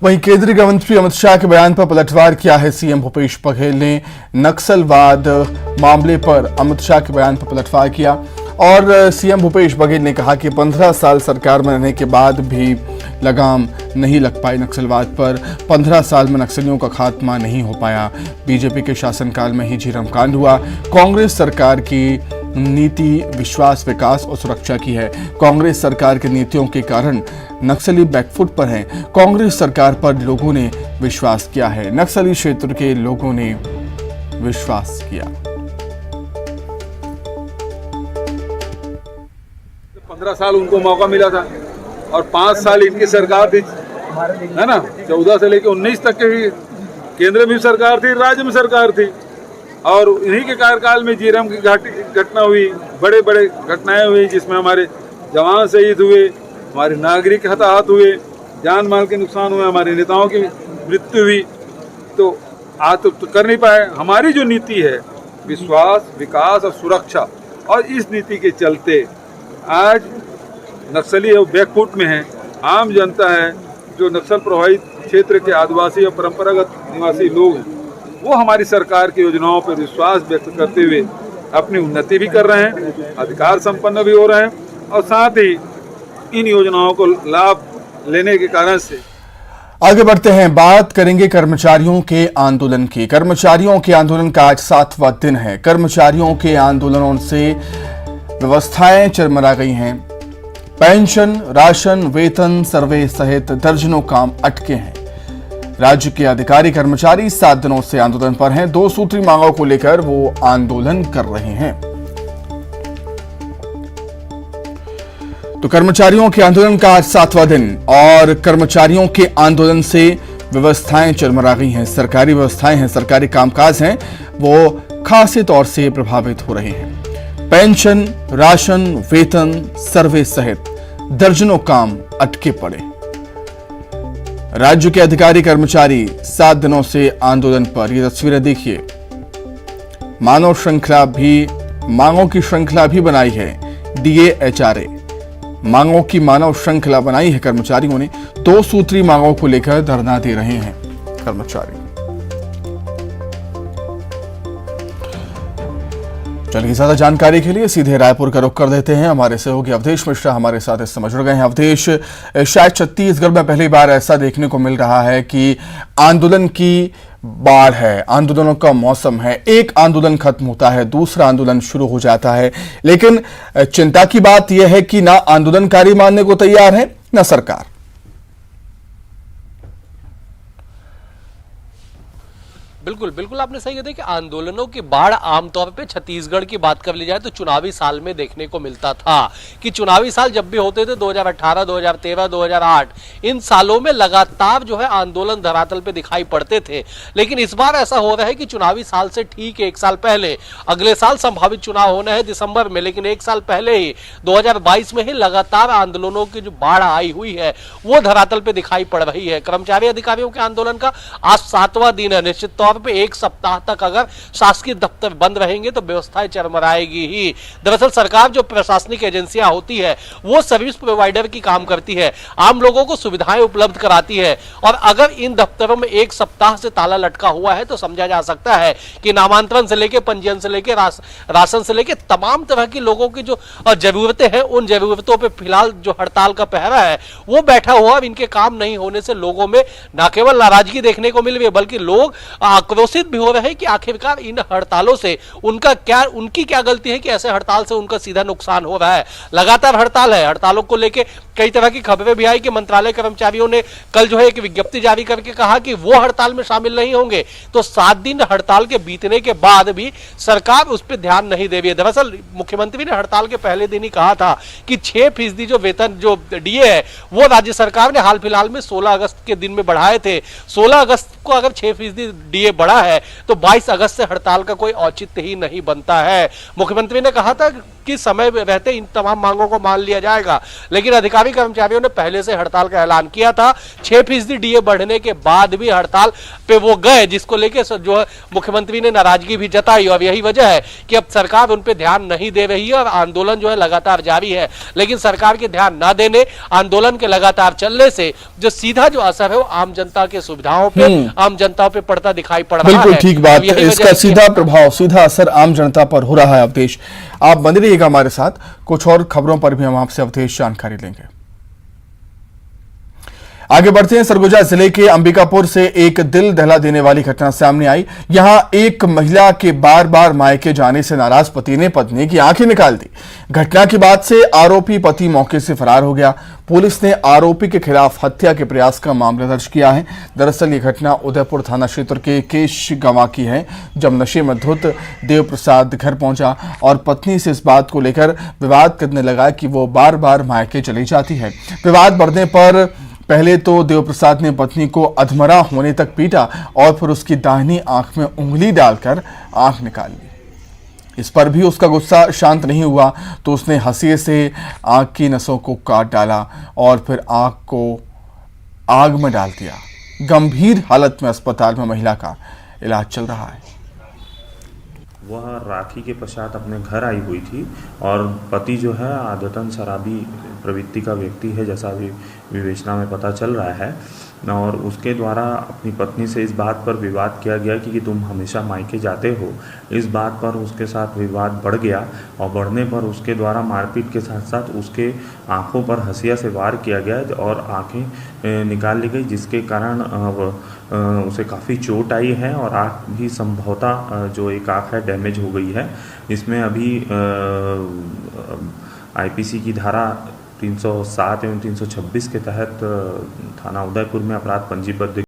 वहीं केंद्रीय गृह मंत्री अमित शाह के बयान पर पलटवार किया है सीएम भूपेश बघेल ने। नक्सलवाद मामले पर अमित शाह के बयान पर पलटवार किया और सीएम भूपेश बघेल ने कहा कि 15 साल सरकार में रहने के बाद भी लगाम नहीं लग पाई नक्सलवाद पर। 15 साल में नक्सलियों का खात्मा नहीं हो पाया। बीजेपी के शासनकाल में ही झीरम कांड हुआ। कांग्रेस सरकार की नीति विश्वास, विकास और सुरक्षा की है। कांग्रेस सरकार की नीतियों के कारण नक्सली बैकफुट पर हैं। कांग्रेस सरकार पर लोगों ने विश्वास किया है। नक्सली क्षेत्र के लोगों ने विश्वास किया। 15 साल उनको मौका मिला था और 5 साल इनकी सरकार थी, है ना। 14 से लेकर 19 तक के भी केंद्र में सरकार थी, राज्य में सरकार थी और इन्हीं के कार्यकाल में झीरम की घटना हुई, बड़े बड़े घटनाएं हुई जिसमें हमारे जवान शहीद हुए, हमारे नागरिक हताहत हुए, जान माल के नुकसान हुए, हमारे नेताओं की मृत्यु हुई। तो आज तो कर नहीं पाए। हमारी जो नीति है विश्वास, विकास और सुरक्षा, और इस नीति के चलते आज नक्सली बैकफुट में है। आम जनता है जो नक्सल प्रभावित क्षेत्र के आदिवासी और परंपरागत निवासी लोग हैं, वो हमारी सरकार की योजनाओं पर विश्वास व्यक्त करते हुए अपनी उन्नति भी कर रहे हैं, अधिकार संपन्न भी हो रहे हैं और साथ ही इन योजनाओं को लाभ लेने के कारण से। आगे बढ़ते हैं, बात करेंगे कर्मचारियों के आंदोलन की। कर्मचारियों के आंदोलन का आज 7वां दिन है। कर्मचारियों के आंदोलनों से व्यवस्थाएं चरमरा गई हैं। पेंशन, राशन, वेतन, सर्वे सहित दर्जनों काम अटके हैं। राज्य के अधिकारी कर्मचारी 7 दिनों से आंदोलन पर हैं। 2 सूत्री मांगों को लेकर वो आंदोलन कर रहे हैं। तो कर्मचारियों के आंदोलन का आज 7वां दिन और कर्मचारियों के आंदोलन से व्यवस्थाएं चरमरा गई हैं। सरकारी व्यवस्थाएं हैं, सरकारी कामकाज हैं, वो खासे तौर से प्रभावित हो रहे हैं। पेंशन, राशन, वेतन, सर्वे सहित दर्जनों काम अटके पड़े। राज्य के अधिकारी कर्मचारी 7 दिनों से आंदोलन पर। ये तस्वीरें देखिए। मांगों की श्रृंखला भी बनाई है DA-HRA। मांगों की मानव श्रृंखला बनाई है कर्मचारियों ने। 2 सूत्री मांगों को लेकर धरना दे रहे हैं कर्मचारी। चलिए, ज्यादा जानकारी के लिए सीधे रायपुर का रुख कर देते हैं। हमारे सहयोगी अवधेश मिश्रा हमारे साथ इस समय जुड़ गए हैं। अवधेश, शायद छत्तीसगढ़ में पहली बार ऐसा देखने को मिल रहा है कि आंदोलन की बाढ़ है, आंदोलनों का मौसम है। एक आंदोलन खत्म होता है, दूसरा आंदोलन शुरू हो जाता है, लेकिन चिंता की बात यह है कि ना आंदोलनकारी मानने को तैयार है ना सरकार। बिल्कुल बिल्कुल, आपने सही कहा कि आंदोलनों की बाढ़ आमतौर पे छत्तीसगढ़ की बात कर ली जाए तो चुनावी साल में देखने को मिलता था कि चुनावी साल जब भी होते थे 2018, 2013, 2008, इन सालों में लगातार जो है आंदोलन धरातल पे दिखाई पड़ते थे। लेकिन इस बार ऐसा हो रहा है कि चुनावी साल से ठीक 1 साल पहले, अगले साल संभावित चुनाव होना है दिसंबर में, लेकिन 1 साल पहले ही 2022 में ही लगातार आंदोलनों की जो बाढ़ आई हुई है वो धरातल पे दिखाई पड़ रही है। कर्मचारी अधिकारियों के आंदोलन का आज 7वां दिन है। निश्चित तौर पे 1 सप्ताह तक अगर शासकीय दफ्तर बंद रहेंगे तो व्यवस्थाएं चरमराएगी ही। दरअसल सरकार जो प्रशासनिक एजेंसियां होती है वो सर्विस प्रोवाइडर की काम करती है, आम लोगों को सुविधाएं उपलब्ध कराती है, और अगर इन दफ्तरों में 1 सप्ताह से ताला लटका हुआ है तो समझा जा सकता है कि नामांतरण से लेकर, पंजीयन से लेकर, राशन से लेकर तमाम तरह की लोगों की जो जरूरतें हैं उन जरूरतों पर फिलहाल जो हड़ताल का पहरा है वो बैठा हुआ। इनके काम नहीं होने से लोगों में न केवल नाराजगी देखने को मिल रही है बल्कि लोग आक्रोशित भी हो रहे हैं कि आखिरकार इन हड़तालों से उनकी क्या गलती है कि ऐसे हड़ताल से उनका सीधा नुकसान हो रहा है। लगातार हड़ताल है, हड़तालों को लेकर कई तरह की खबरें भी आई कि मंत्रालय कर्मचारियों ने कल जो है एक विज्ञप्ति जारी करके कहा कि वो हड़ताल में शामिल नहीं होंगे। तो 7 दिन हड़ताल के बीतने के बाद भी सरकार उस पर ध्यान नहीं दे रही है। दरअसल मुख्यमंत्री ने हड़ताल के पहले दिन ही कहा था कि 6% जो वेतन जो DA है वो राज्य सरकार ने हाल फिलहाल में 16 अगस्त के दिन में बढ़ाए थे। 16 अगस्त को अगर 6% DA बढ़ा है तो 22 अगस्त से हड़ताल का कोई औचित्य ही नहीं बनता है। मुख्यमंत्री ने कहा था कि समय रहते इन तमाम मांगों को मान लिया जाएगा। लेकिन अधिकारी कर्मचारियों ने पहले से हड़ताल का ऐलान किया था। 6% डीए बढ़ने के बाद भी हड़ताल पे वो गए, जिसको लेकर जो है मुख्यमंत्री ने नाराजगी भी जताई। और यही वजह है कि अब सरकार उन पे ध्यान नहीं दे रही है और आंदोलन जो है लगातार जारी है। लेकिन सरकार के ध्यान ना देने, आंदोलन के लगातार चलने से जो सीधा जो असर है वो आम जनता के सुविधाओं पे, आम जनता पे पड़ता दिखाई पड़ रहा है। बिल्कुल ठीक बात है, इसका सीधा प्रभाव, सीधा असर आम जनता पर हो रहा है। अवधेश, आप बने रहिएगा हमारे साथ, कुछ और खबरों पर भी हम आपसे अवधेश जानकारी लेंगे। आगे बढ़ते हैं। सरगुजा जिले के अंबिकापुर से एक दिल दहला देने वाली घटना सामने आई। यहां एक महिला के बार बार मायके जाने से नाराज पति ने पत्नी की आंखें निकाल दी। घटना के बाद से आरोपी पति मौके से फरार हो गया। पुलिस ने आरोपी के खिलाफ हत्या के प्रयास का मामला दर्ज किया है। दरअसल ये घटना उदयपुर थाना क्षेत्र के केश गांव की है, जब नशे में धुत देव प्रसाद घर पहुंचा और पत्नी से इस बात को लेकर विवाद करने लगा कि वो बार बार मायके चली जाती है। विवाद बढ़ने पर पहले तो देव प्रसाद ने पत्नी को अधमरा होने तक पीटा और फिर उसकी दाहिनी आंख में उंगली डालकर आंख निकाल ली। इस पर भी उसका गुस्सा शांत नहीं हुआ तो उसने हंसिए से आंख की नसों को काट डाला और फिर आंख को आग में डाल दिया। गंभीर हालत में अस्पताल में महिला का इलाज चल रहा है। वह राखी के पश्चात अपने घर आई हुई थी और पति जो है आदतन शराबी प्रवृत्ति का व्यक्ति है, जैसा अभी विवेचना में पता चल रहा है। और उसके द्वारा अपनी पत्नी से इस बात पर विवाद किया गया कि तुम हमेशा मायके जाते हो। इस बात पर उसके साथ विवाद बढ़ गया और बढ़ने पर उसके द्वारा मारपीट के साथ साथ उसके आंखों पर हंसिया से वार किया गया और आंखें निकाल ली गई, जिसके कारण उसे काफ़ी चोट आई है और आँख भी संभवतः जो एक आँख है डैमेज हो गई है। इसमें अभी आईपीसी की धारा 307 एवं 326 के तहत थाना उदयपुर में अपराध पंजीबद्ध